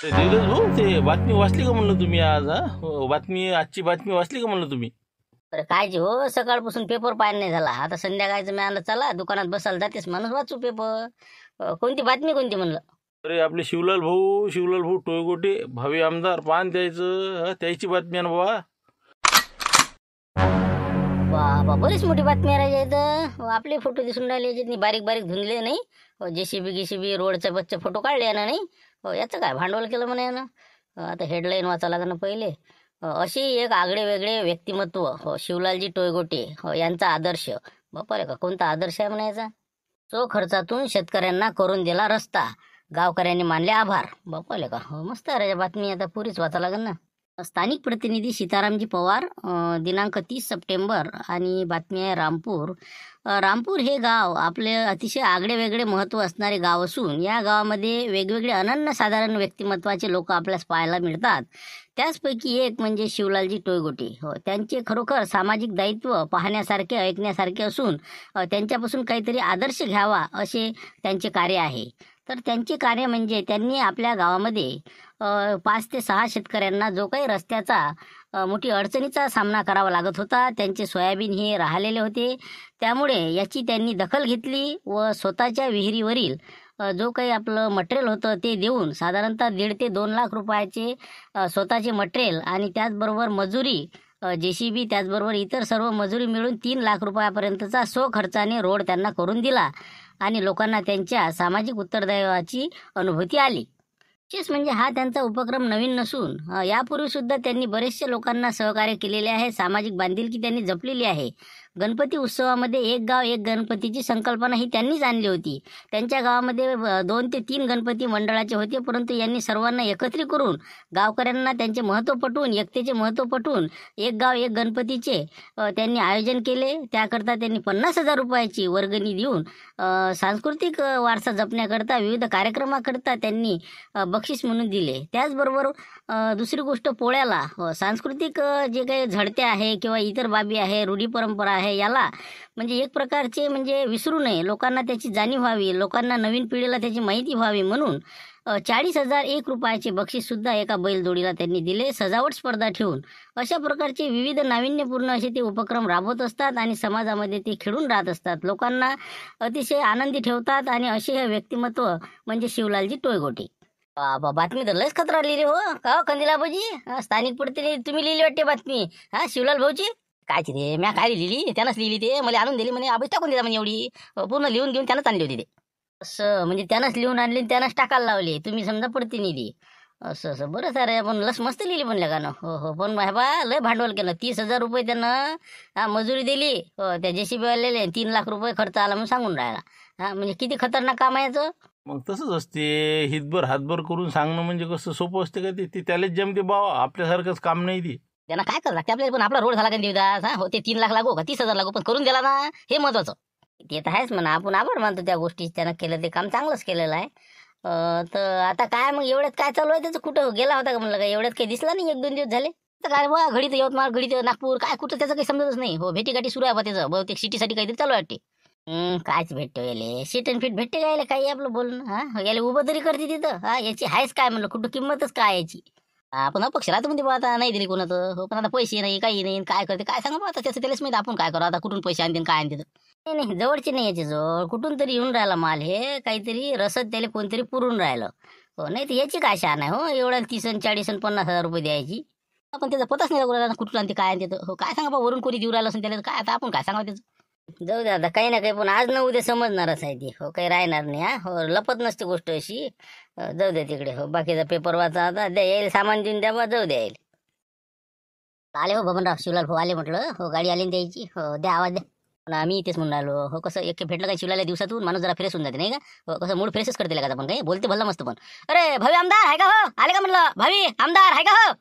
धीरज भाऊ, ते बातमी वाचली का म्हणलं तुम्ही आज? आजची बातमी वाचली का म्हणलं तुम्ही? अरे कायची हो, सकाळपासून पेपर पाहिजे नाही झाला. आता संध्याकाळचं मी आणलं, चला दुकानात बसायला जातेस माणूस वाचू पेपर. कोणती बातमी कोणती म्हणलं? अरे आपले शिवलाल भाऊ टोयगोटे भावी आमदार पान द्यायचं त्याची बातमी आहे ना बाबा. बाबा बरीच मोठी बातमी आहे इथं. आपले फोटो दिसून राहिले याच्यात, बारीक बारीक धुंदले नाही. जेसीबी रोडचे बच्चे फोटो काढले ना नाही. याचं काय भांडवल केलं म्हणे यानं. आता हेडलाईन वाचा लागेल ना पहिले. अशी एक आगळे वेगळे व्यक्तिमत्व शिवलालजी टोयगोटे यांचा आदर्श. बापा रे, का कोणता आदर्श आहे म्हणायचा. चो खर्चातून शेतकऱ्यांना करून दिला रस्ता, गावकऱ्यांनी मानले आभार. बापाले का मस्त आहे बातमी. आता पुरीच वाचा लागेल ना. स्थानिक प्रतिनिधी सीतारामजी पवार, दिनांक 30 सप्टेंबर. आणि बातमी आहे रामपूर. रामपूर हे गाव आपले अतिशय आगळे वेगळे महत्त्व असणारे गाव असून या गावामध्ये वेगवेगळे अनन्यसाधारण व्यक्तिमत्वाचे लोक आपल्यास पाहायला मिळतात. त्याचपैकी एक म्हणजे शिवलालजी टोयगोटे. त्यांचे खरोखर सामाजिक दायित्व पाहण्यासारखे ऐकण्यासारखे असून त्यांच्यापासून काहीतरी आदर्श घ्यावा असे त्यांचे कार्य आहे. तर त्यांचे कार्य म्हणजे त्यांनी आपल्या गावामध्ये 5 ते 6 शेतकऱ्यांना जो काही रस्त्याचा मोठी अडचणीचा सामना करावा लागत होता, त्यांचे सोयाबीन हे राहिलेले होते, त्यामुळे याची त्यांनी दखल घेतली व स्वतःच्या विहिरीवरील जो काही आपलं मटेरियल होतं ते देऊन साधारणतः 1.5 ते 2 लाख रुपयाचे स्वतःचे मटेरियल आणि त्याचबरोबर मजुरी, जेसीबी त्याचबरोबर इतर सर्व मजुरी मिळून 3 लाख रुपयापर्यंतचा स्वखर्चाने रोड त्यांना करून दिला आणि लोकांना त्यांच्या सामाजिक उत्तरदायित्वाची अनुभूती आली. विशेष म्हणजे हा त्यांचा उपक्रम नवीन नसून यापूर्वी सुद्धा त्यांनी बरेचशा लोकांना सहकार्य केलेले आहे. सामाजिक बांधिलकी त्यांनी जपलेली आहे. गणपती उत्सवामध्ये एक गाव एक गणपतीची संकल्पना ही त्यांनीच आणली होती. त्यांच्या गावामध्ये 2 ते 3 गणपती मंडळाचे होते, परंतु यांनी सर्वांना एकत्रित करून गावकऱ्यांना त्यांचे महत्त्व पटवून, एकतेचे महत्त्व पटवून एक गाव एक गणपतीचे त्यांनी आयोजन केले. त्याकरता त्यांनी 50,000 रुपयाची वर्गणी देऊन सांस्कृतिक वारसा जपण्याकरता विविध कार्यक्रमाकरता त्यांनी बक्षीस म्हणून दिले. त्याचबरोबर दुसरी गोष्ट, पोळ्याला सांस्कृतिक जे काही झडते आहे किंवा इतर बाबी आहे, रूढी परंपरा आहे, याला म्हणजे एक प्रकारचे म्हणजे विसरू नये, लोकांना त्याची जाणीव व्हावी, लोकांना नवीन पिढीला त्याची माहिती व्हावी म्हणून 40,001 रुपयाचे बक्षीस सुद्धा एका बैलजोडीला त्यांनी दिले, सजावट स्पर्धा ठेवून. अशा प्रकारचे विविध नाविन्यपूर्ण असे ते उपक्रम राबवत असतात आणि समाजामध्ये ते खेळून राहत असतात, लोकांना अतिशय आनंदी ठेवतात. आणि असे हे व्यक्तिमत्व म्हणजे शिवलालजी टोयगोटे. बातमी तर लयच खतरा लिहिली हो का कंदिलाबाजी. स्थानिक प्रतिनिधी तुम्ही लिहिली वाटते बातमी. शिवलाल भाऊची कायची रे, म्या काय लिहिली, त्यानंच लिहिली. ते मला आणून दिली म्हणे, अभि टाकून दिला म्हणे. एवढी पूर्ण लिहून घेऊन त्यानंच आणली होती ते. असं म्हणजे त्यानंच लिहून आणली, त्यानंच टाकायला लावली. तुम्ही समजा प्रतिनिधी. असं बरं सारे पण लस मस्त लिहिली म्हणल्या का ना. हो पण बा लय भांडवल केलं. 30,000 रुपये त्यानं मजुरी दिली. त्या जेसीबी वालेले 3 लाख रुपये खर्च आला म्हणून सांगून राहिला. म्हणजे किती खतरनाक काम आहे याचं. मग तसंच असते, हातभर करून सांगणं म्हणजे कसं सोपं असते का? ते त्यालाच जमते बाबा, आपल्यासारखंच काम नाही ते. त्यांना काय करावं लागते आपल्याला. पण आपला रोड झाला का देवदास. हो ते 3 लाख लागो का 30,000 लागो, पण करून दिला ना, हे महत्वाचं. ते तर आहेच म्हणा, आपण आभार मानतो त्या गोष्टी. त्यानं केलं ते काम चांगलंच केलेलं आहे. तर आता काय मग एवढ्यात काय चालू आहे त्याचं? कुठं गेला होता का म्हणलं? काय एवढ्यात काही दिसला नाही 1-2 दिवस झाले. तर काय बा, घडीत यवतमाळ, घडीत नागपूर, काय कुठं त्याचं काही समजतच नाही. हो भेटीगाठी सुरू आहे बा त्याचं, बहुतेक सिटीसाठी काहीतरी चालू आहे. कायच भेटतो याले, सीट अँड फिट भेटते का याला? काही आपलं बोलणं याला उभं तरी करते तिथं. याची आहेच काय म्हणलं, कुठं किंमतच काय याची. आपण अपक्ष राहतो म्हणते बा, आता नाही दिली कोणाचं. हो पण आता पैसे नाही, काही नाही, काय करते काय सांगा बा. आता त्याचं त्यालाच माहिती आपण काय करू आता, कुठून पैसे आणते काय आणते. नाही जवळचे नाही याच्या जवळ, कुठून तरी येऊन राहिला माल. हे काहीतरी रसद त्याला कोणतरी पुरून राहिलं. हो नाही तर याची काय शान आहे हो, एवढ्या 30 आणि 40 आणि 50,000 रुपये द्यायची. आपण त्याचा पताच नाही लागला कुठून आणते काय आणते. हो काय सांगा बा, वरून कोणी देऊ राहिलं असेल त्याला, काय आता आपण काय सांगा त्याचं. जाऊ दे आता, काही ना काही पण आज न उद्या समजणारच आहे ती. हो काही राहणार नाही. हो लपत नसते गोष्ट अशी. जाऊ द्या तिकडे. हो बाकीचा पेपर वाचा आता. द्या येईल सामान देऊन द्या बा, जाऊ द्या येईल. आले हो बबनराव, शिवलाल भाऊ आले म्हटलं. हो गाडी आली द्यायची. हो द्या आवाज द्या. पण आम्ही इथेच म्हणून राहिलो. हो कसं एक भेटलं काय शिवलाला दिवसातून, माणूस जरा फ्रेश होऊन जाते नाही का. हो कसं मूड फ्रेशच करते का आपण, काही बोलते भल्ला मस्त. पण अरे भावी आमदार आहे का हो, आले का म्हणलं, भावी आमदार आहे का हो.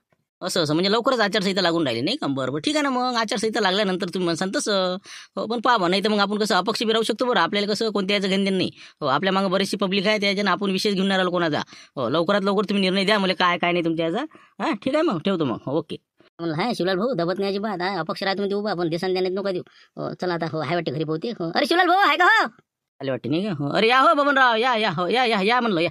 असं म्हणजे लवकरच आचारसंहिता लागून राहिली नाही का. बरोबर ठीक आहे ना. मग आचारसंहिता लागल्यानंतर तुम्ही म्हणसान तसं. हो पण पाहा नाही तर मग आपण कसं अपक्ष बी राहू शकतो बरं. आपल्याला कसं कोणत्या याचं घेणं नाही. हो आपल्या मागं बरीचशी पब्लिक आहे, त्याच्यानं आपण विशेष घेऊन राहिलो कोणाचा. हो लवकरात लवकर तुम्ही निर्णय द्या मला, काय काय नाही तुमच्या याचा. ठीक आहे मग ठेवतो मग. हो ओके. म्हणलं शिवलाल भाऊ दबत नाही अजिबात. अपक्ष राहतो म्हणजे उभा, आपण देसान देण्यात नका देऊ. चला आता. हो हाय वाटते घरी पोहते. हो अरे शिवलाल भाऊ आहे का हो, आले वाटते नाही का. हो अरे या हो बबनराव, या या हो या या या म्हणलं या.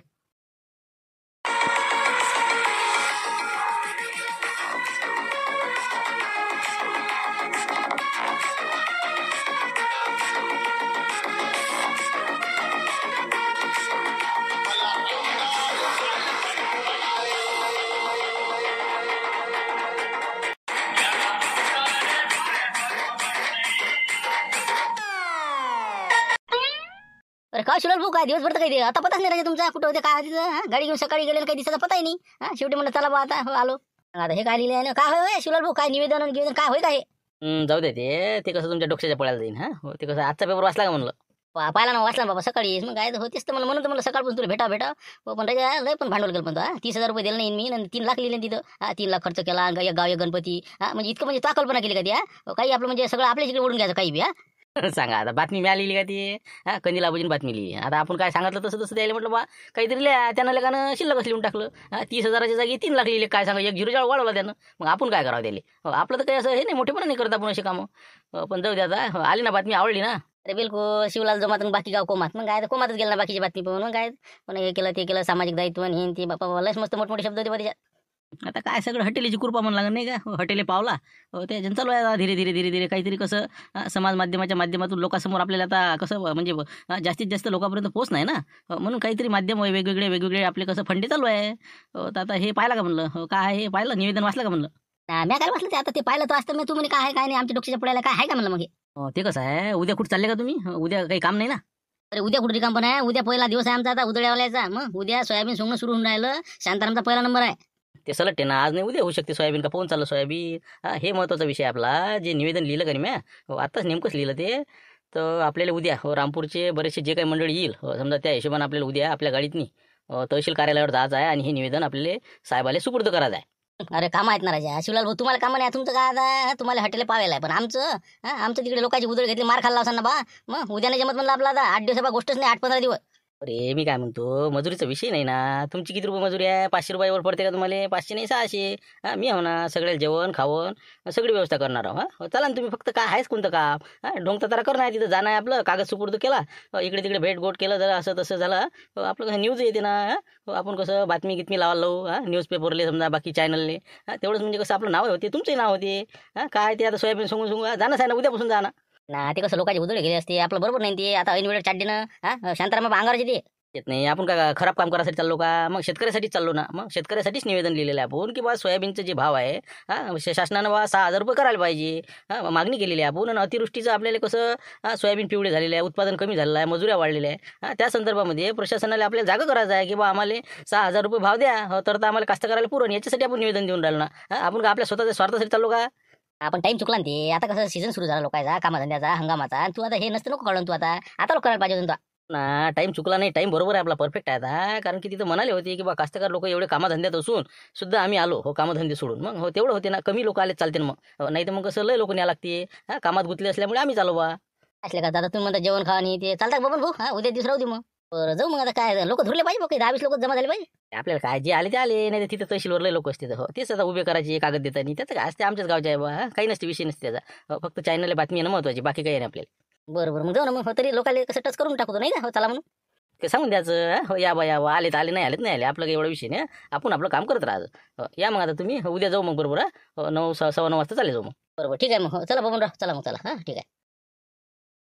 अरे काय शिवलाल भाऊ, काय दिवसभर तर काही आता पताच नाही राजा तुमचा, कुठं होते काय होते तिथं, गाडी घेऊन सकाळी गेले काही दिसाचा पताही नाही. शेवटी म्हणलं चला बा आता आलो. आता हे काय लिहिले आहे ना, काय होय शिवलाल भाऊ, काय निवेदन काय होय काय? जाऊ दे ते कसं तुमच्या डोक्याच्या पळायला जाईल. ते कसं आजचा पेपर वाचला का म्हणलं? पाहिला ना, वाचला बाबा सकाळी. मग काय होतेच तर म्हणून तर मला सकाळपासून तुला भेटा पण राजा लय पण भांडवल केलं पण 30,000 रुपये दिले नाही मी, 3 लाख लिहिले तिथं. 3 लाख खर्च केला, एक गाव एक गणपती. म्हणजे इतकं म्हणजे तो कल्पना केली का ती? काही आपलं म्हणजे सगळं आपल्या इकडे ओढून घ्यायचं काही बी. सांगा आता, बातमी मिळालेली का ती? कंदील आबाजीने बातमी लिहिली. आता आपण काय सांगितलं तसं द्यायला म्हटलं बा, काहीतरी लिहा. त्यानं लेखानं शिल्लकच लिहून टाकलं. 30,000च्या जागी 3 लाख लिहिले. काय सांगा, 1 झिरो जाळ वाढवला त्यानं. मग आपण काय करावं त्याला? आपलं तर काही असं हे नाही, मोठेपणा नाही करत आपण असे कामं. पण जाऊ द्या आता, आली ना बातमी, आवडली ना? अरे बिलकुल, शिवलाल जमात बाकी गाव कोमात. मग काय कोमातच गेला ना बाकीची बातमी पाहून. मग काय पण हे केलं ते केलं, सामाजिक दायित्व हे ते बापा लयच मस्त मोठमोठे शब्द होते त्याच्यात. आता काय सगळं हॉटेलीची कृपा म्हणून लागत नाही का? हॉटेले पावला त्याच्यानं चालू आहे धीरे काहीतरी कसं समाज माध्यमाच्या माध्यमातून लोकांसमोर आपल्याला आता कसं म्हणजे जास्तीत जास्त लोकांपर्यंत पोहोच नाही ना. म्हणून काहीतरी माध्यम वेगवेगळे आपले कसं फंडे चालू आहे. तर आता हे पाहिलं का म्हणलं? काय हे पाहिलं, निवेदन वाचलं का म्हणलं? मी काय वाचलं ते, आता ते पाहिलं तर असतं मी, तू म्हणे काय आहे काय नाही, आमच्या डोक्याच्या पुढ्याला काय आहे का म्हणलं. मग ते कसं आहे, उद्या कुठं चालले का तुम्ही? उद्या काही काम नाही ना? अरे उद्या कुठे काम पण आहे, उद्या पहिला दिवस आहे आमचा आता उदळ्यावाल्याचा. मग उद्या सोयाबीन सोंगणं सुरू होऊन राहिलं, शांतारामचा पहिला नंबर आहे. ते सलट ना, आज नाही उद्या होऊ शकते सोयाबीन. का पाहून चाललं सोयाबीन? हे महत्त्वाचा विषय आपला. जे निवेदन लिहिलं का नाही मी, आत्ताच नेमकंच लिहिलं ते. तर आपल्याला उद्या रामपूरचे बरेचसे जे काही मंडळी येईल, समजा त्या हिशोबाने आपल्याला उद्या आपल्या गाडीतनी तहसील कार्यालयावर जायचं आहे आणि हे निवेदन आपल्याला साहेबाला सुपूर्द करायचं आहे. अरे काम आहेत ना राजा. शिवलाल भाऊ, तुम्हाला काम नाही, तुमचं काय आता, तुम्हाला हॉटेल पावेल आहे. पण आमचं तिकडे लोकांची उदळ घेतली, मार खाल्ला असा ना बा. मग उद्या नाही जमत म्हणलं आपला आता. 8 दिवस गोष्टच नाही, 8-15 दिवस. अरे मी काय म्हणतो, मजुरीचा विषय नाही ना. तुमची किती रुपये मजुरी आहे? 500 रुपयावर पडते का तुम्हाला? 500 नाही 600. मी हो ना, सगळ्याला जेवण खावण सगळी व्यवस्था करणार आहो. चला ना तुम्ही, फक्त काय आहेच कोणतं काम? ढोंग तारा करणं आहे, तिथं जाणं आहे आपलं, कागद सुपूर्द केला, इकडे तिकडे भेट गोट केलं, जरा असं तसं झालं, आपलं कसं न्यूज येते ना. आपण कसं बातमी गितमी लावायला लावू, न्यूजपेपरले समजा बाकी चॅनलले. तेवढंच म्हणजे कसं आपलं नाव होते, तुमचंही नाव होते. काय ते आता सोयाबीन सोंगून जाणंच आहे ना, उद्यापासून जाणं ना. ते कसं लोकांची उदळ गेली असते, आपलं बरोबर नाही ते. आता ऐन वेळेत चाड्डीनं शांताराम अंगाराचे ते येत नाही. आपण काय खराब काम करायसाठी चाललो का? मग शेतकऱ्यासाठीच चाललो ना. मग शेतकऱ्यासाठीच निवेदन लिहिलेलं आहे आपण, की बा सोयाबीनचे जे भाव आहे शासनानं बा 6,000 रुपये करायला पाहिजे. मागणी केलेली आहे आपण. आणि अतिवृष्टीचं आपल्याला कसं सोयाबीन पिवळे झालेलं आहे, उत्पादन कमी झालेलं आहे, मजुऱ्या वाढलेल्या आहे. त्या संदर्भामध्ये प्रशासनाला आपल्याला जागा करायचं आहे, की बा आम्हाला 6,000 रुपये भाव द्या, तर आम्हाला कास्तकाराला पुरण. याच्यासाठी आपण निवेदन देऊन राहिलो ना. आपण का आपल्या स्वतःच्या स्वार्थासाठी चाललो का? आपण टाइम चुकला ना ते. आता कसं सीझन सुरू झाला लोकांचा, कामाधंद्याचा, हंगामाचा. तू आता हे नसतं नको काढून, तू आता लोक करायला पाहिजे होतं ना. टाईम चुकला नाही, टाईम बरोबर आहे आपला, परफेक्ट आहे आता. कारण की तिथं म्हणाले होते की बा कास्तकार लोक एवढे कामाधंद्यात असून सुद्धा आम्ही आलो कामधंदे सोडून. मग तेवढं होते ना, कमी लोक आले चालते ना. मग नाही तर मग कसं लय लोक न्या लागते. कामात गुंतले असल्यामुळे आम्ही चालू बा असले का. आता तुम्ही म्हणता जेवण खावा नाही ते चालतात बाबा भाऊ. उद्या दिवस राहू दे मग. बरं जाऊ मग. आता काय लोक धरले पाहिजे बघ, 10-20 लोक जमा झाले पाहिजे. आपल्याला काय जे आले ते आले, नाही तर तिथं तहसीलवर लय लोक असते. तेच आता उभे करायचे कागद देताना. त्याचं काय असते, आमच्याच गावचे आहे बा. काही नसते, विषय नसते त्याचा. फक्त चॅनलला बातमी येणं महत्वाची, बाकी काही नाही आपल्याला. बरोबर, मग जाऊ ना. मग तरी लोकांना कसं टच करून टाकतो नाही ना, चला म्हणून ते सांगून द्यायचं, या बा या बा, आले तर आले, नाही आलेत नाही आले, आपलं काही एवढा विषय नाही. आपण आपलं काम करत राहायचं. या मग आता तुम्ही उद्या जाऊ मग बरोबर. 9 सव्वा 9 वाजता चालेल जाऊ मग. बरोबर, ठीक आहे मग. चला बघून राहा, चला मग, चला. ठीक आहे.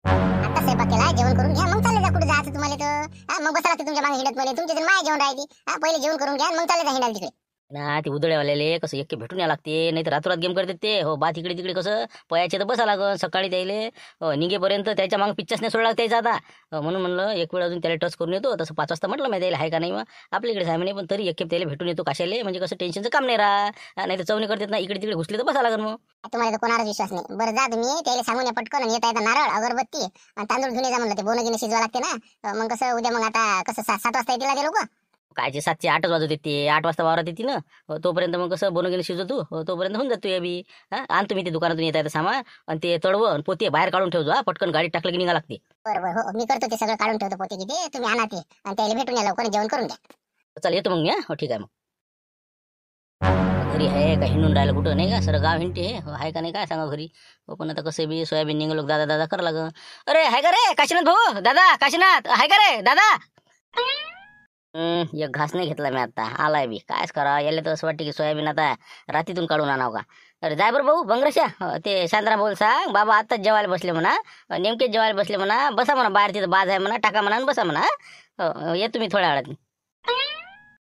आता स्वयंपाक केला, जेवण करून घ्या, मग चालले जा कुठे जायचं तुम्हाला तर. मग बसा लागते तुमच्या मागे हिंडत. पहिले तुमच्या माय जेवण राहिली. पहिले जेवण करून घ्या, मग चालले जा हिंडायला तिकडे. ना ते उदळ्यावाल्याले कसं एक भेटून या लागते, नाही तर रातोरात गेम करतात ते. बात इकडे तिकडे कसं पयाचे तर बसा लागल सकाळी द्यायले निघेपर्यंत. त्याच्या मग पिक्चर्स नाही सोडला त्याचा आता. म्हणून म्हणलं एक वेळ अजून त्याला टच करून येतो. तसं 5 वाजता म्हटलं मी त्याला आहे का नाही. मग आपल्याकडे आहे म्हणे, पण तरी एक त्याला भेटून येतो कशाले, म्हणजे कसं टेन्शनचं काम नाही राहा. नाही तर चवणी करतात ना, इकडे तिकडे घुसले तर बसा लागल मग. तुम्हाला तर कोणाचाच विश्वास नाही. बरं जा तुम्ही, त्याला सांगून या पटकन. येता येता नारळ अगरबत्ती आणि तांदूळ घेऊन जा म्हणलं. ते बोनगिने शिजवा लागते ना. मग कसं उद्या मग आता कसं 7 वाजता येतील ते लोक. कायचे 7 ते 8 वाजवते ते. 8 वाजता वावरात येते ना. तोपर्यंत मग कसं बनवून शिजवतो, तोपर्यंत होऊन जातो. या बी आणतो मी ते दुकानातून येता येतं सामान. आणि ते तळवं पोते बाहेर काढून ठेवतो. पटकन गाडीत टाकलं की निघा लागते. बरोबर, हो मी करतो. ते सगळं काढून ठेवतो पोते की ते. तुम्ही आणा ते आणि त्याला भेटून या लवकर, जेवण करून द्या. चल येतो मग मी. हो ठीक आहे मग. घरी आहे का हिंडून राहिलं कुठं नाही का, सर गाव हिंडते आहे का नाही काय सांगा घरी. पण आता कसं बी सोयाबीन निघलो, दादा दादा करा लाग. अरे आहे का रे काशीनाथ भाऊ? दादा काशीनाथ आहे का रे दादा? एक घास नाही घेतला मी आता. आलाय बी कायच करा. याला तर असं वाटतं की सोयाबीन आता रात्रीतून काढून आणावं का. अरे जाय बरं भाऊ बंगरेशा, ते शांतरा बोल सांग बाबा आत्ताच जेवायला बसले म्हणा, नेमकेच जेवायला बसले म्हणा. बसा म्हणा बाहेर, तिथं बाज आहे म्हणा, टाका म्हणा बसा म्हणा. ये तुम्ही थोड्या वेळात.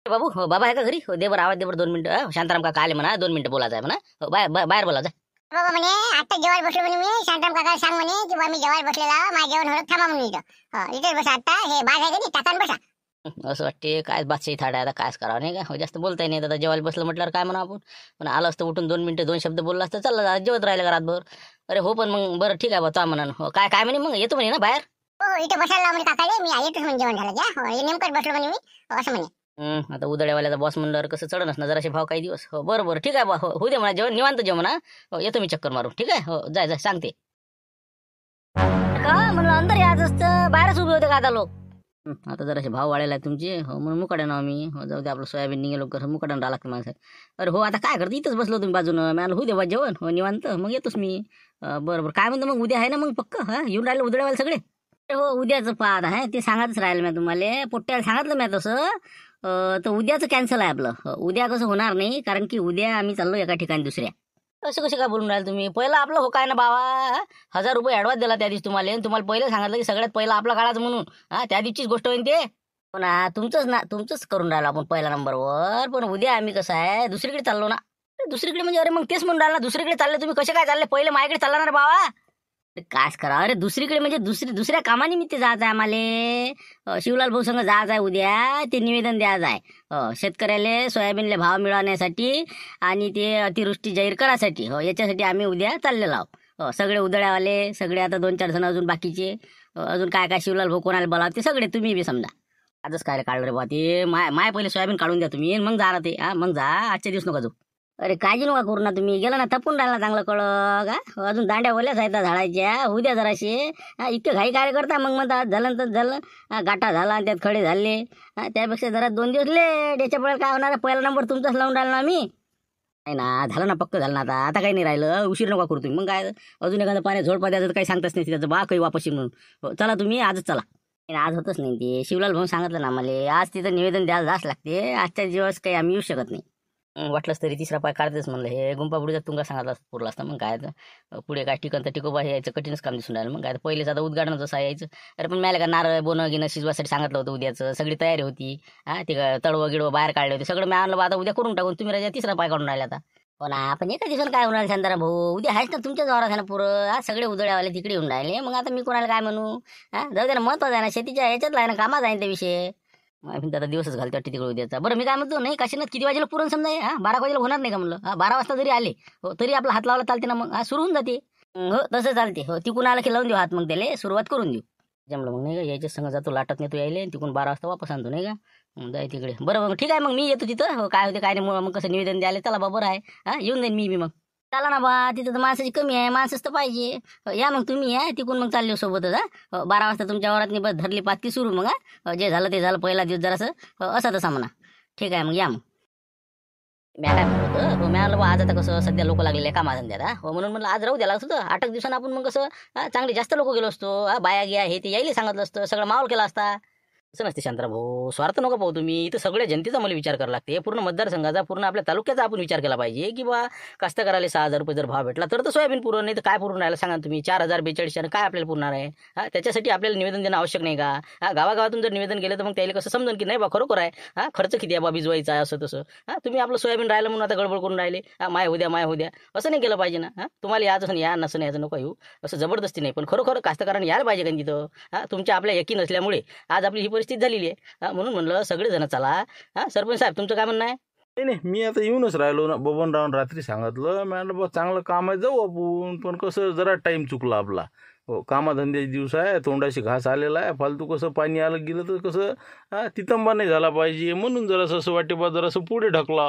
बाबू हो बाबा आहे का घरी? दे बरं आवाज, दे बरं 2 मिनिटं. शांताराम काका आले म्हणा, 2 मिनिटं बोलायचं आहे म्हणा. बाहेर बोला जा. बाबा म्हणे आता जेवायला बसलो म्हणे मी शांताराम काका सांग म्हणे की बा मी जेवायला बसलेला माझ्या जेवण होत थांबा म्हणून इथं बसा आता हे बाज आहे का नाही टाकान बसा. असं वाटते काय बादशाही थाड आहे आता कायच करावं नाही का हो, जास्त बोलताय नाही आता जेवायला बसलं म्हटल्यावर काय म्हणा आपण. पण आलं असतं उठून 2 मिनिटं 2 शब्द बोलला असतं चाललं जेवत राहिलं का रातभर. अरे हो पण मग बरं ठीक आहे बा ता म्हणा हो काय काय म्हणे मग येतो म्हणे ना बाहेर. हो इथं बसायला लावा म्हणे काकाले मी येतोच म्हणे जेवण झालं घ्या हे नेमकंच बसलो म्हणे मी असं म्हणे. आता उदळ्यावाल्याचा बॉस म्हणल्यावर कसं चढणच ना जराशे भाव काही दिवस. हो बरं ठीक आहे बा होऊ दे म्हणा जेवण निवांत जेवण हो येतो मी चक्कर मारून ठीक आहे हो जाय सांगते. का म्हणलं अंदर याच असतं बाहेरच उभे होते का आता लोक. आता जराशे भाव वाढायला आहे तुमचे हो म्हणून मुकाडे ना मी हो जाऊ दे आपलं सोयाबीन निघे लवकर मुकाडून राहा लागतं माझं. अरे हो आता काय करते इथंच बसलो तुम्ही बाजूनं मला होऊ दे बा जेवण हो निवांत मग येतोच मी. बरं काय म्हणतो मग उद्या आहे ना मग पक्क हा येऊन राहिलं उदळ्यावाले सगळे. हो उद्याचं पाहत आहे ते सांगतच राहिलं मी तुम्हाला पोट्ट्याला सांगितलं मी तसं. तर उद्याचं कॅन्सल आहे आपलं उद्या कसं होणार नाही कारण की उद्या आम्ही चाललो एका ठिकाणी दुसऱ्या. असं कसे काय बोलून राहिले तुम्ही पहिलं आपलं हो काय ना बाबा 1000 रुपये ॲडव्हान्स दिला त्या दिवशी तुम्हाला तुम्हाला पहिलं सांगितलं की सगळ्यात पहिलं आपला काढायचं म्हणून त्या दिवशीच गोष्ट होईल ते. हो ना तुमचंच करून राहिलो आपण पहिल्या नंबरवर. पण उद्या आम्ही कसं आहे दुसरीकडे चाललो ना. दुसरीकडे म्हणजे अरे मग तेच म्हणून राहिला दुसरीकडे चालले तुम्ही कसे काय चालले पहिले माझ्याकडे चालला ना रे बाबा. कायच करा अरे दुसरीकडे म्हणजे दुसऱ्या कामानिमित्त जायचं आहे आम्हाला. शिवलाल भाऊ संग जायचं आहे उद्या ते निवेदन द्यायचं आहे शेतकऱ्याला सोयाबीनला भाव मिळवण्यासाठी आणि ते अतिवृष्टी जाहीर करायसाठी हो याच्यासाठी आम्ही उद्या चाललेलो आहोत. सगळे उदळ्यावाले सगळे आता 2-4 जण अजून बाकीचे अजून काय शिवलाल भाऊ कोणाला बोलावते सगळे तुम्ही बी समजा. आजच काय काढलं रे बा ते माय पहिले सोयाबीन काढून द्या तुम्ही मग जा ना ते मग जा आजच्या दिवस नका जाऊ. अरे काळजी नका करू ना तुम्ही गेला ना तपून राहिला चांगलं कळ का अजून दांड्या ओल्याच आहेत झाडाच्या उद्या जराशे इतके घाई काय करता मग म्हणतात झालं तर झालं गाठा झाला त्यात खडे झाले त्यापेक्षा जरा 2 दिवस लेट याच्यापुढे काय होणार पहिला नंबर तुमचाच लावून राहिला ना मी. नाही ना झालं ना पक्क झालं ना आता काही नाही राहिलं उशीर नका करू तुम्ही मग काय अजून एखादं पाणी झोडपा द्यायचं तर काही सांगताच नाही त्याचं बा काही वापस म्हणून चला तुम्ही आजच चला. आज होतच नाही ते शिवलाल भाऊ सांगितलं ना आम्हाला आज तिथं निवेदन द्यायला जास्त लागते आजच्या दिवस काही आम्ही येऊ शकत नाही. वाटलंच तरी तिसरा पाय काढतेच म्हणलं हे गुंपाबुडीचा तुंगा सांगितला पुरला असता मग काय पुढे काय ठिकाण तर टिकोबा हे यायचं कठीणच काम दिसून राहिलं मग काय पहिलेच आता उद्घाटन जसं यायचं. अरे पण मला का नारळ बोनं गिनं शिजवासाठी सांगितलं होतं उद्याचं सगळी तयारी होती ते तळवं गिडवं बाहेर काढले होते सगळं मी आणलं आता उद्या करून टाकून तुम्ही राजा तिसरा पाय काढून राहिला आता. हो ना आपण एका दिवसाला काय होणार शांताराम भाऊ उद्या आहेच ना तुमच्याच वावरात आहे ना पुरं सगळे उदळ्यावाले तिकडे येऊन राहिले मग आता मी कोणाला काय म्हणू जाऊ दे ना महत्वाचं आहे ना शेतीच्या ह्याच्यातला आहे ना कामाचा आहे त्या विषय. आता दिवसच घालते वाटते तिकडे उद्याचा. बरं मी काय म्हणतो नाही काशीनाथ किती वाजेला पुरण समजा 12 वाजेला होणार नाही का म्हणलं 12 वाजता जरी आले हो तरी आपला हात लावला चालते ना मग सुरू होऊन जाते. हो तसं चालते हो तिकून आला की लावून देऊ हात मग त्याला सुरुवात करून देऊ जमलं मग नाही का यायच्या संग जातो लाटत नाही तू यायले तिकून 12 वाजता वापस आणतो नाही का जाय तिकडे. बरं मग ठीक आहे मग मी येतो तिथं हो काय होते काय नाही मग कसं निवेदन द्यायला चला बरोबर आहे येऊन जाईन मी मग. चला ना बा तिथं तर माणसाची कमी आहे माणसंच तर पाहिजे या मग तुम्ही या तिकून मग चालले सोबतच 12 वाजता तुमच्या वरात बस धरली पातकी सुरू मग जे झालं ते झालं पहिला दिवस जरासं असं तसा म्हणा ठीक आहे मग या मग. मी काय म्हणतो मी म्हणलं आज आता कसं सध्या लोक लागलेले कामाधंद्यात हो म्हणून म्हणलं आज राहू द्याला असतं 8 दिवसांना आपण मग कसं चांगले जास्त लोक गेलो असतो बाया घ्या हे ते यायला सांगितलं असतं सगळं माहोल केला असता. असं नसते शांताराम भाऊ स्वार्थ नको पाहू तुम्ही इथं सगळ्या जनतेचा मला विचार करावा लागते पूर्ण मतदारसंघाचा पूर्ण आपल्या तालुक्याचा आपण विचार केला पाहिजे की बा कास्तकाराला 6000 रुपये जर भाव भेटला तर सोयाबीन पुरवून नाही तर काय पुरून राहिला सांगा तुम्ही 4042 काय आपल्याला पुरणार आहे त्याच्यासाठी आपल्याला निवेदन देणं आवश्यक नाही का गावागावातून जर निवेदन केलं तर मग त्याला कसं समजून की नाही बा खरोखर आहे खर्च किती आहे बा भिजवायचा आहे असं तसं तुम्ही आपलं सोयाबीन राहिलं म्हणून आता गडबड करून राहिले माय होऊ द्या असं नाही केलं पाहिजे ना तुम्हाला याचं या नसं याचं नको येऊ असं जबरदस्ती नाही पण खरोखर कास्तकारांनी यायला पाहिजे का तिथं तुमच्या आपल्या यकीन नसल्यामुळे आज आपली ही परिस्थिती झालेली आहे म्हणून म्हणलं सगळेजण चला सरपंच साहेब तुमचं काय म्हणणं आहे. नाही मी आता येऊनच राहिलो ना बबनरावनं रात्री सांगितलं म्हणलं बा चांगलं काम आहे जाऊ आपण पण कसं जरा टाईम चुकला आपला हो कामाधंद्याचे दिवस आहे तोंडाशी घास आलेला आहे फालतू कसं पाणी आलं गेलं तर कसं तितंबा नाही झाला पाहिजे म्हणून जरासं असं वाटे बा जरासं पुढे ढकला.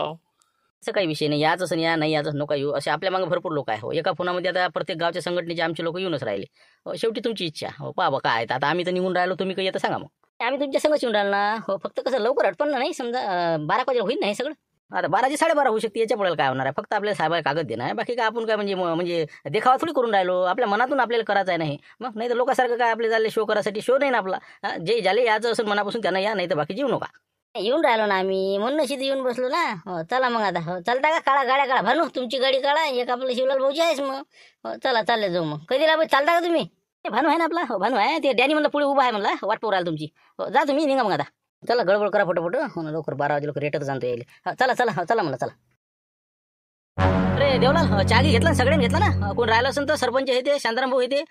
असं काही विषय नाही याच असं या नाही याच नका येऊ असे आपल्या मागे भरपूर लोक आहे हो एका फोनामध्ये आता प्रत्येक गावच्या संघटनेचे आमचे लोक येऊनच राहिले हो शेवटी तुमची इच्छा हो पहा काय आता आम्ही तर निघून राहिलो तुम्ही काही येतं सांगा मग आम्ही तुमच्या संघच येऊन राहिलो ना हो फक्त कसं लवकर हटपण नाही समजा 12 वाजेला होईल नाही सगळं आता 12 ते 12:30 होऊ शकते याच्या पुढे काय होणार आहे फक्त आपल्याला साहेबाला कागद देणार आहे बाकी काय आपण काय म्हणजे देखावा थोडी करून राहिलो आपल्या मनातून आपल्याला करायचं आहे नाही मग नाही तर लोकांसारखं काय आपले झाले शो करायसाठी शो नाही ना आपला जे झाले याचं असं मनापासून त्यांना या नाही तर बाकी येऊ नका. येऊन राहिलो ना आम्ही म्हणून शिथे येऊन बसलो ना हो चला मग आता हो चालता का काढा गाड्या काढा भानू तुमची गाडी काढा एक आपलं शिवलाल भाऊची आहेस मग हो चला चालले जाऊ मग कधी राहा चालता का तुम्ही भानू आहे ना आपला हो भानू आहे ते डॅनी म्हणलं पुढे उभा आहे म्हणला वाट पोर आला तुमची हो जा तुम्ही निघा मग आता चला गडबड करा फोटो हो ना लवकर 12 वाजे लोक रेटच जाणतो येईल चला चला हो चला म्हणलं चला. अरे देवलाल चहा घेतला ना सगळ्यांनी घेतला ना कोण राहिलं असेल तर सरपंच हे ते शांताराम भाऊ हे ते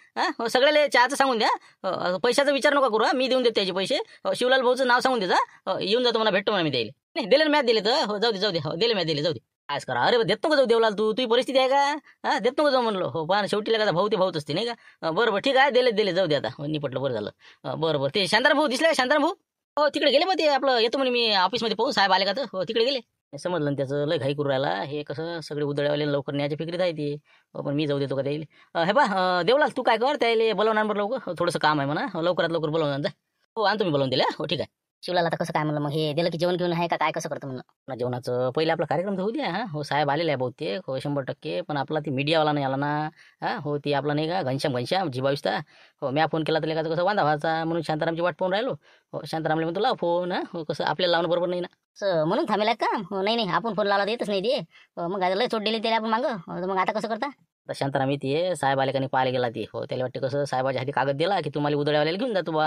सगळ्याला चहाचं सांगून द्या पैशाचा विचार नका करू मी देऊन देतो त्याचे पैसे शिवलाल भाऊचं नाव सांगून द्यायचा येऊन जातो मला भेटतो म्हणा मी द्यायला नाही दिले मॅच दिले तर जाऊ दे दिले मॅच दिले जाऊ दे आज करा अरे देत नको जाऊ देवलाल तुझी परिस्थिती आहे का देत नको जाऊ म्हणलो हो पण शेवटी का भाऊ ते भाऊच असते नाही का बरं ठीक आहे दिले जाऊ दे आता निपटलं बरं झालं बरं ते शांताराम भाऊ दिसले शांताराम भाऊ हो तिकडे गेले मग ते आपलं येतो म्हणे मी ऑफिसमध्ये पाहू साहेब आले का तर हो तिकडे गेले समजलं ना त्याचं लय घाई करू राहिला हे कसं सगळे उदळ्यावाले लवकर न्यायच्या फिक्रीत आहे ते पण मी जाऊ देतो का त्याला हे बा देवलाल तू काय कर त्याला बोलावणार बरं लवकर थोडंसं काम आहे म्हणा लवकरात लवकर बोलावणार जा हो आणतो मी बोलावून दिला हो ठीक आहे शिवलाल आता कसं काय म्हणलं मग हे दिलं की जेवण घेऊन आहे का काय कसं करतं म्हणलं जेवणाचं पहिले आपला कार्यक्रम तर होऊ द्या हो साहेब आलेला आहे बहुतेक हो 100% पण आपला ती मीडियावाला नाही आला ना हो ती आपला नाही का घनश्याम जी22 हो मी फोन केला तर कसं वांदा व्हायचा म्हणून शांतारामची वाट पाहून राहिलो हो शांतारामला म्हणतो लाव फोन हो कसं आपल्याला लावणं बरोबर नाही ना असं म्हणून थांबेला का नाही आपण फोन लावला तर येतच नाही ते मग आता लय चोट दिली त्याला आपण मागं मग आता कसं करता तर शांताराम येते साहेब आले का नाही पाहायला गेला ते हो त्याला वाटते कसं साहेबाच्या हाती कागद दिला की तुम्हाला उदळ्यावाल्याला घेऊन जातो बा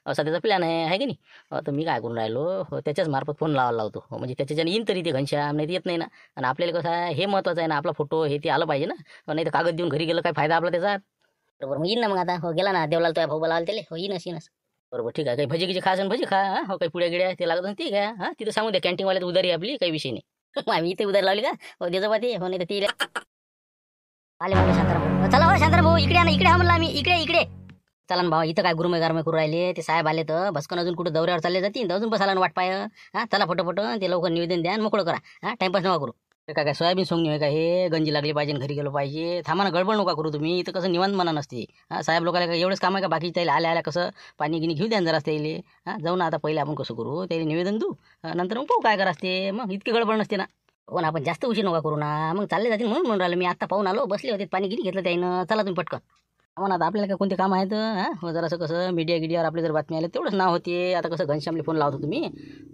असा त्याचा प्लॅन आहे की नाही तर मी काय करून राहिलो हो त्याच्याच मार्फत फोन लावायला लावतो हो म्हणजे त्याच्याने येईन तरी ते घनश्याम नाही येत नाही ना आणि आपल्याला कसं आहे हे महत्त्वाचं आहे ना आपला फोटो हे ते आलं पाहिजे ना नाही तर कागद देऊन घरी गेलं काय फायदा आपला त्याचा बरोबर मग येईन ना मग आता हो गेला ना देवलाल तो भाऊ बोलावला त्याला हो येईनच बरोबर ठीक आहे काही भजी गिजी खास भजी खा हो काही पुड्या गिड्या ते लागत ठीक आहे तिथं सांगून द्या कॅन्टीनवाल्यात उधारी आपली काही विषय नाही आम्ही इथे उधार लावली का हो देतो बा ते हो नाही तर ती आले म्हणजे शांताराम चला हो शांताराम भाऊ इकडे हा म्हणला आम्ही इकडे चला ना भाऊ इथं काय गुरुमे गारमे करू राहिले ते साहेब आले तर भस्कन अजून कुठं दौऱ्यावर चालले जातील अजून बसायला वाट पाय चला फोटो ते लवकर निवेदन द्या मोकळं करा टाइमपास नका करू काय सोयाबीन सोंगणी आहे का हे गंजी लागली पाहिजे घरी गेलो पाहिजे थांबा ना गडबड नका करू तुम्ही इथं कसं निवांत मना नसते साहेब लोकांना एवढंच काम आहे का बाकी त्याला आल्या कसं पाणी गिनी घेऊ द्या जरा त्याला जाऊ ना आता पहिले आपण कसं करू त्याला निवेदन देऊ नंतर मग पाहू काय करा असते मग इतकी गडबड नसते ना हो ना आपण जास्त उशीर नका करू ना मग चालले जातील म्हणून राहिलो मी आता पाहून आलो बसले होते पाणी गिनी घेतलं त्यानं चला तुम्ही पटकन म्हणा आता आपल्याला काय कोणते काम आहेत हो जरासं कसं मीडिया गिडियावर आपले जर बातमी आले तेवढंच नाव होते आता कसं घनश्यामले फोन लावतो तुम्ही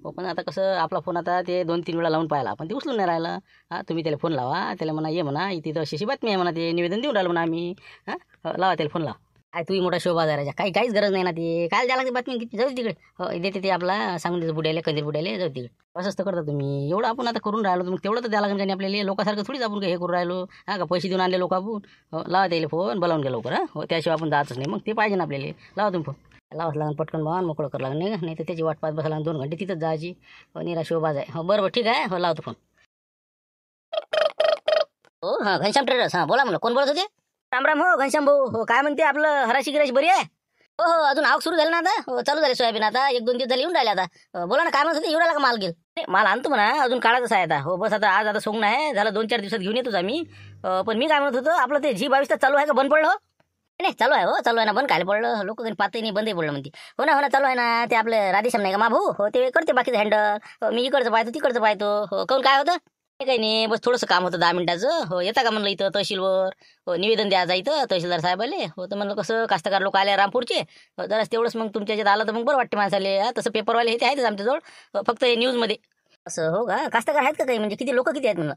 हो पण आता कसं आपला फोन आता ते 2-3 वेळा लावून पाहिला पण ते उचलून नाही राहिलं तुम्ही त्याला फोन लावा त्याला म्हणा ये म्हणा इथे तर अशी बातमी आहे म्हणा ते निवेदन देऊन राहिलं म्हणा आम्ही लावा त्याला फोन लावा काय तुम्ही मोठा शोभा जरायचा काहीच गरज नाही ना ते काय द्यायला लागते बातमी किती जाऊ तिकडे हो देते ते आपला सांगून द्यायचं बुड्याले कंदीर बुड्याले जाऊ तिकडे असंच तर करता तुम्ही एवढं आपण आता करून राहिलो मग तेवढं तर द्यायला लागेल आपल्याला लोकांसारखं थोडीच आपण हे करून राहिलो का पैसे देऊन आणले लोक आपण हो लावा त्याला फोन बोलावून घ्या लवकर हो त्याशिवाय आपण जातच नाही मग ते पाहिजे ना आपल्याला लावा तुम्ही फोन लावाच लागेल पटकन बाण मोकळं करावं लागेल नाही तर त्याची वाट पाहत बसायला 2 घंटे तिथंच जायची हो निरा शोभाज आहे हो बरोबर ठीक आहे हो लावतो फोन हो हां घनश्याम ट्रेडर्स बोला म्हणलं कोण बोलत होते राम हो घनश्याम भाऊ हो काय म्हणते आपलं हराशी गिराशी बरी आहे हो अजून आवक सुरू झाली ना आता हो चालू झाले सोयाबीन आता 1-2 दिवस झाले येऊन राहिले आता बोला ना काय म्हणत होते एवढा का माल गेल माल आणतो म्हणा अजून काढायचंच आहे आता हो बस आता सोंग आहे झालं 2-4 दिवसात घेऊन येतोच आम्ही पण मी काय म्हणत होतो आपलं ते जी22 चालू आहे का बंद पडलं नाही चालू आहे ना बंद काय पडलं लोक काही पाहतही नाही बंदही पडलं म्हणते हो ना चालू आहे ना ते आपलं राधेश्याम नाही का मा भाऊ हो ते करते बाकीचं हँडल मी इकडचं पाहतो तिकडचं पाहतो हो काऊन काय होतं काही नाही बस थोडंसं काम होतं 10 मिनिटाचं हो येता का म्हणलं इथं तहसीलवर हो निवेदन द्यायचं इथं तहसीलदार साहेब आले हो तर म्हणलं कसं कास्तकार लोक आले रामपूरचे जराच तेवढंच मग तुमच्या याच्यात आलं तर मग बरं वाटते माणसाले तसं पेपरवाले हे ते आहेतच आमच्याजवळ फक्त हे न्यूजमध्ये असं हो का कास्तकार आहेत का काही म्हणजे किती लोक किती आहेत म्हणलं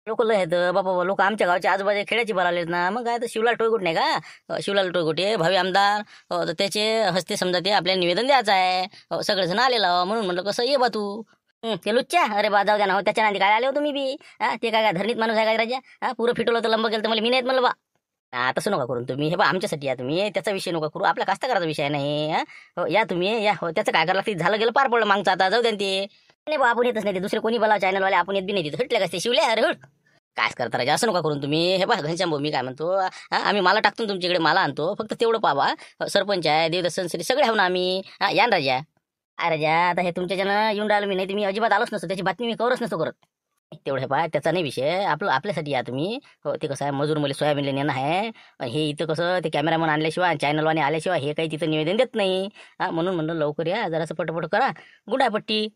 लोक लय आहेत बाबा लोक आमच्या गावच्या आजूबाजू खेड्याची बोलावले ना मग काय तर शिवलाल टोयगुट नाही का शिवलाल टोयगुटे भावी आमदार तर त्याचे हस्ते समजा ते आपल्याला निवेदन द्यायचं आहे सगळेजण आलेलं म्हणून म्हणलं कसं ये बा तू ते लुच्च्या अरे बा जाऊ द्या ना हो त्याच्या नांदी काय आले होतो मी बी ते काय धरणीत माणूस आहे काय राजा पुरं फिटवलं तर लंब गेलं तर मला मी नाहीत म्हणलं बा तसं नका करून तुम्ही हे बा आमच्यासाठी या तुम्ही त्याचा विषय नका करू आपला कास्तकाराचा विषय नाही हो या तुम्ही या हो त्याचं काय करायला लागते झालं गेलं पार पडलं मागचं आता जाऊ द्या ते नाही बा आपण येतच नाही ते दुसरे कोणी बोला चॅनलवाले आपण येत बी नाही तिथं हटले कसते शिवले अरे हट काय करता राजा असं नका करून तुम्ही हे बा घनश्याम भाऊ मी काय म्हणतो आम्ही मला टाकतो तुमच्याकडे मला आणतो फक्त तेवढं पावा सरपंच आहे देवदर्शन सगळे हाव ना आम्ही या ना राजा राजा आता हे तुमच्याच्यानं येऊन राहिलं मी नाही तुम्ही अजिबात आलोच नसतो त्याची बातमी मी कवरच नसतो करत तेवढं हे पहा त्याचा नाही विषय आपल्यासाठी या तुम्ही हो ते कसं आहे मजूर मला सोयाबीन नेणं आहे हे इथं कसं ते कॅमेरामन आणल्याशिवाय चॅनलवाने आल्याशिवाय हे काही तिथं निवेदन देत नाही म्हणून म्हणलं लवकर या जरासं पटपट करा गुडापट्टी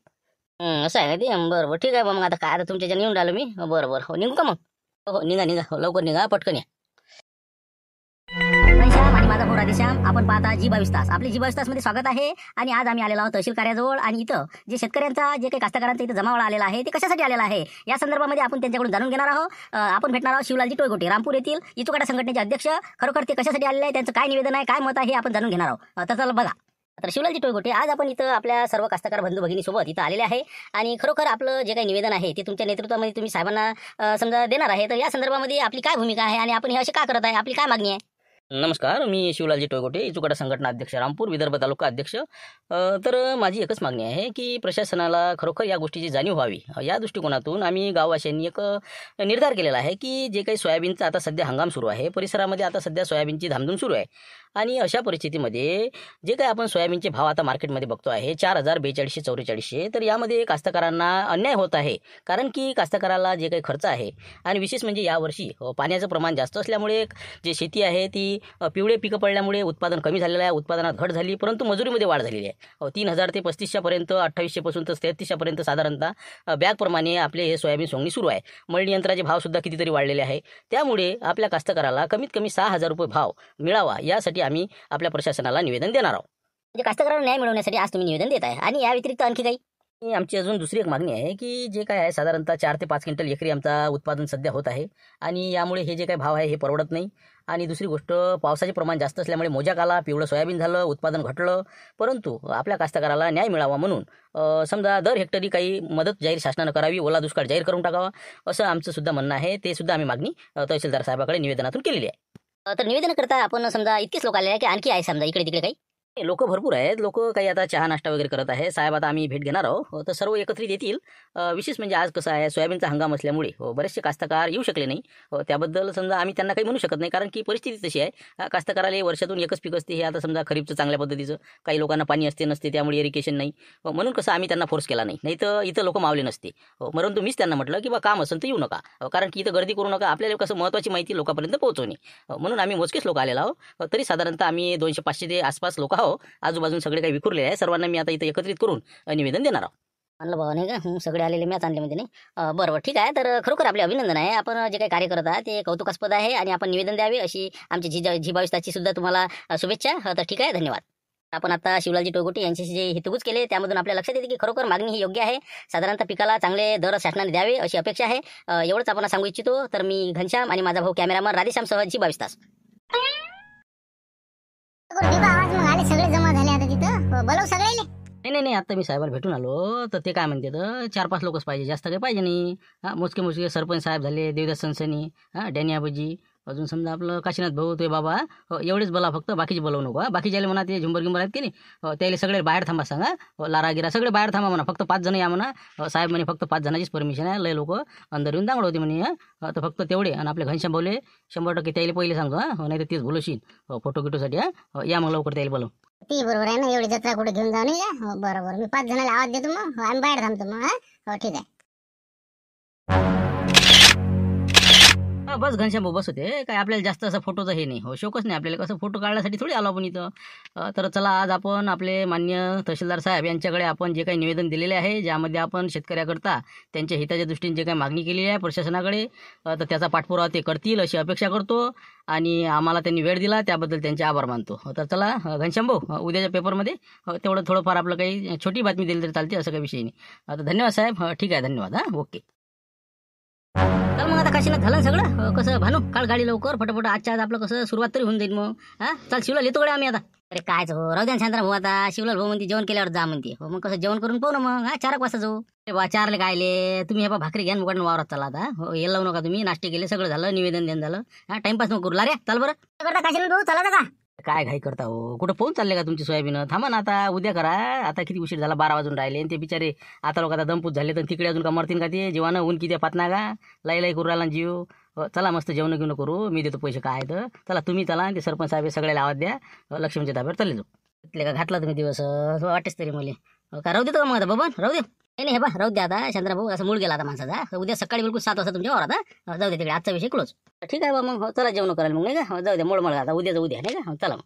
असं आहे का ते बरं ठीक आहे मग आता काय आता तुमच्याच्यानं येऊन राहिलो मी बरं हो निघू का मग हो निघा हो लवकर निघा पटकन या आणि माझा भाऊ राधेश्याम आपण पाहता जी22 तास आपली जी22 तास मध्ये स्वागत आहे आणि आज आम्ही आलेलो आहोत तहसील कार्याजवळ आणि इथं जे शेतकऱ्यांचा जे काही कास्तकारांचा इथं जमावळा आलेला आहे ते कशासाठी आलेला आहे या संदर्भामध्ये आपण त्यांच्याकडून जाणून घेणार आहोत आपण भेटणार आहोत शिवलालजी टोयगुटे रामपूर येथील इतुकाटा संघटनेचे अध्यक्ष खरोखर ते कशासाठी आलेले आहे त्यांचं काय निवेदन आहे काय मत आहे हे आपण जाणून घेणार आहोत तर चला बघा तर शिवलालजी टोयगोटे, आज आपण इथं आपल्या सर्व कास्तकार बंधू भगिनीसोबत इथं आलेले आहे आणि खरोखर आपलं जे काही निवेदन आहे ते तुमच्या नेतृत्वामध्ये तुम्ही साहेबांना समजा देणार आहे. तर या संदर्भामध्ये आपली काय भूमिका आहे आणि आपण हे असे का करत आहे, आपली काय मागणी आहे? नमस्कार, मी शिवलालजी टोयगोटे, इचुकाटा संघटना अध्यक्ष रामपूर, विदर्भ तालुका अध्यक्ष. तर माझी एकच मागणी आहे की प्रशासनाला खरोखर या गोष्टीची जाणीव व्हावी. या दृष्टिकोनातून आम्ही गाववासियांनी एक निर्धार केलेला आहे की जे काही सोयाबीनचा आता सध्या हंगाम सुरू आहे, परिसरामध्ये आता सध्या सोयाबीनची धामधूम सुरू आहे आणि अशा परिस्थितीमध्ये जे काही आपण सोयाबीनचे भाव आता मार्केटमध्ये बघतो आहे 4,000, 4200, 4400, तर यामध्ये कास्तकारांना अन्याय होत आहे. कारण की कास्तकाराला जे काही खर्च आहे आणि विशेष म्हणजे यावर्षी पाण्याचं प्रमाण जास्त असल्यामुळे जे शेती आहे ती पिवळे पिकं पडल्यामुळे उत्पादन कमी झालेलं आहे, उत्पादनात घट झाली, परंतु मजुरीमध्ये वाढ झालेली आहे. 3,000 ते 3500पर्यंत, 2800 पासून तर 3300पर्यंत साधारणतः बॅगप्रमाणे आपले हे सोयाबीन सोंगणी सुरू आहे. मळणी यंत्राचे भावसुद्धा कितीतरी वाढलेले आहे. त्यामुळे आपल्या कास्तकाराला कमीत कमी 6,000 रुपये भाव मिळावा यासाठी आम्ही आपल्या प्रशासनाला निवेदन देणार आहोत. म्हणजे कास्तकारांना न्याय मिळवण्यासाठी आज तुम्ही निवेदन देत आहे आणि या व्यतिरिक्त आणखी काही? आणि आमची अजून दुसरी एक मागणी आहे की जे काय आहे साधारणतः 4 ते 5 क्विंटल एकरी आमचा उत्पादन सध्या होत आहे आणि यामुळे हे जे काही भाव आहे हे परवडत नाही. आणि दुसरी गोष्ट, पावसाचे प्रमाण जास्त असल्यामुळे मोजाक आला, पिवळं सोयाबीन झालं, उत्पादन घटलं, परंतु आपल्या कास्तकाराला न्याय मिळावा म्हणून समजा दर हेक्टरी काही मदत जाहीर शासनानं करावी, ओला दुष्काळ जाहीर करून टाकावा, असं आमचं सुद्धा म्हणणं आहे. ते सुद्धा आम्ही मागणी तहसीलदार साहेबाकडे निवेदनातून केलेली आहे. तर निवेदन करता आपण समजा इतकेच लोक आले आहे की आणखी आहे समजा इकडे तिकडे काही? लोक भरपूर आहेत. लोक काही आता चहा नाश्ता वगैरे करत आहे. साहेब आता आम्ही भेट घेणार आहोत, तर सर्व एकत्रित येतील. विशेष म्हणजे आज कसं आहे, सोयाबीनचा हंगाम असल्यामुळे बरेचसे कास्तकार येऊ शकले नाही. त्याबद्दल समजा आम्ही त्यांना काही म्हणू शकत नाही, कारण की परिस्थिती तशी आहे. कास्तकाराला वर्षातून एकच पीक असते. हे आता समजा खरीपचं चांगल्या पद्धतीचं, काही लोकांना पाणी असते नसते, त्यामुळे इरिगेशन नाही, म्हणून कसं आम्ही त्यांना फोर्स केला नाही तर इथं लोक मावले नसते. परंतु मीच त्यांना म्हटलं की बा काम असेल तर येऊ नका, कारण की इथं गर्दी करू नका, आपल्याला कसं महत्त्वाची माहिती लोकांपर्यंत पोहोचवणे, म्हणून आम्ही मोजकेच लोक आलेलो आहोत. तरी साधारणतः आम्ही 200-500 ते आसपास लोक आहोत. आजूबाजून सगळे काही विखुरले आहे. सर्वांना मी आता इथं एकत्रित करून निवेदन देणार आहोत. म्हणलं बाबा नाही का, सगळे आलेले मॅच आणले म्हणजे नाही. बरोबर, ठीक आहे. तर खरोखर आपले अभिनंदन आहे. आपण जे काही कार्य करत आहात ते कौतुकास्पद आहे आणि आपण निवेदन द्यावे अशी आमची जी 22 सुद्धा तुम्हाला शुभेच्छा. तर ठीक आहे, धन्यवाद. आपण आता शिवलालजी टोयगोटे यांच्याशी जे हितगुज केले त्यामधून आपल्या लक्षात येते की खरोखर मागणी ही योग्य आहे. साधारणतः पिकाला चांगले दर शासनाने द्यावे अशी अपेक्षा आहे. एवढंच आपण सांगू इच्छितो. तर मी घनश्याम आणि माझा भाऊ कॅमेरामन राधेश्यामसह जी 22. आवाज मग आले सगळे जमा झाले आता तिथं, बोलव सगळे. नाही, आता मी साहेबाला भेटून आलो तर ते काय म्हणते, तर 4-5 लोकच पाहिजे, जास्त काही पाहिजे नाही. मोजके सरपंच साहेब झाले, देवदास सनसनी, डॅनी आबाजी, अजून समजा आपलं काशीनाथ भाऊ, ते बाबा, एवढेच बोला फक्त, बाकीचे बोलवू नको. बाकीचे म्हणा ते झुंबर गिंबर आहेत की नाही, त्याला सगळे बाहेर थांबा सांगा. लारागिरा सगळे बाहेर थांबा म्हणा, फक्त 5 जण या म्हणा. साहेब म्हणे फक्त 5 जणांचीच परमिशन आहे, लय लोक अंदर येऊन दांगड होते म्हणे. तर फक्त तेवढे. आणि आपले घनश्याम भाऊले 100% त्याला पहिले सांगतो, नाही तर तेच बोलवशील फोटो गिटोसाठी. या मग लवकर त्याला बोलव. ती बरोबर आहे ना, एवढी जत्रा कुठे घेऊन जाऊ नये का? बरोबर, मी 5 जणांना आवाज देतो, मग आम्ही बाहेर थांबतो मग. हो ठीक आहे. बस घनश्याम भाऊ बस होते, काय आपल्याला जास्त असं फोटोचं हे नाही, शोकच नाही आपल्याला. कसं फोटो काढण्यासाठी थोडी आलो आपण इथं. तर चला, आज आपण आपले मान्य तहसीलदार साहेब यांच्याकडे आपण जे काही निवेदन दिलेले आहे, ज्यामध्ये आपण शेतकऱ्याकरता त्यांच्या हिताच्या दृष्टीने जे काही मागणी केलेली आहे प्रशासनाकडे, तर त्याचा पाठपुरावा ते करतील अशी अपेक्षा करतो. आणि आम्हाला त्यांनी वेळ दिला त्याबद्दल त्यांचे आभार मानतो. तर चला घनश्याम भाऊ, उद्याच्या पेपरमध्ये तेवढं थोडंफार आपलं काही छोटी बातमी दिली तरी चालते, असं काही विषय नाही. आता धन्यवाद साहेब. ठीक आहे, धन्यवाद. ओके. तर मग आता काशीनाथ झालं सगळं. कसं भानू, काल गाडी लवकर फटाफट, आजच्या आज आपलं कसं सुरुवात तरी होऊन जाईल मग. चल शिवलाल येतो कडे आम्ही आता. अरे कायच हो, राहू द्या शांतरा भाऊ. आता शिवलाल भाऊ म्हणते जेवण केल्यावर जा म्हणते. मग कसं जेवण करून पाहू ना मग. 4 वाजता जाऊ. अरे बा 4ला कायले तुम्ही, हे बा भाकरी घ्या मुकाडून वावरात चला आता. हो, ये लावू नका तुम्ही. नाश्ते केले, सगळं झालं, निवेदन देणं झालं. टाइमपास नको करू. रे चाल बरं. काशीनाथ भाऊ चला का? काय घाई करता हो, कुठं पोहून चालले का तुमची सोयाबीन? थांबा ना, आता उद्या करा. आता किती उशीर झाला, 12 वाजून राहिले. ते बिचारे आता लोक आता दमपूत झाले, तर तिकडे अजून का मरतील का ते जीवानं? ऊन किती पातना का, लाई करू राहिला जीव. चला मस्त जेवण घेऊन करू, मी देतो पैसे काय तर. चला तुम्ही चला, ते सरपंच साहेब सगळ्याला आवाज द्या, लक्ष्मीच्या ताब्यावर चालले जाऊ. तिथले का घातला तुम्ही दिवस, वाटेच तरी मला. का राहू देतो का मग आता बाबा? राहू दे. नाही हे बा, राहू द्या आता. चंद्रा भाऊ असं मूळ गेला आता माणसाचा. उद्या सकाळी बिलकुल 7 वाजता तुमच्या वावरात. जाऊ दे तिकडे, आजचा विषय क्लोज. ठीक आहे बा, मग चला जेवण करायला मग नाही का. जाऊ दे, मोड आता उद्या नाही का. चला मग.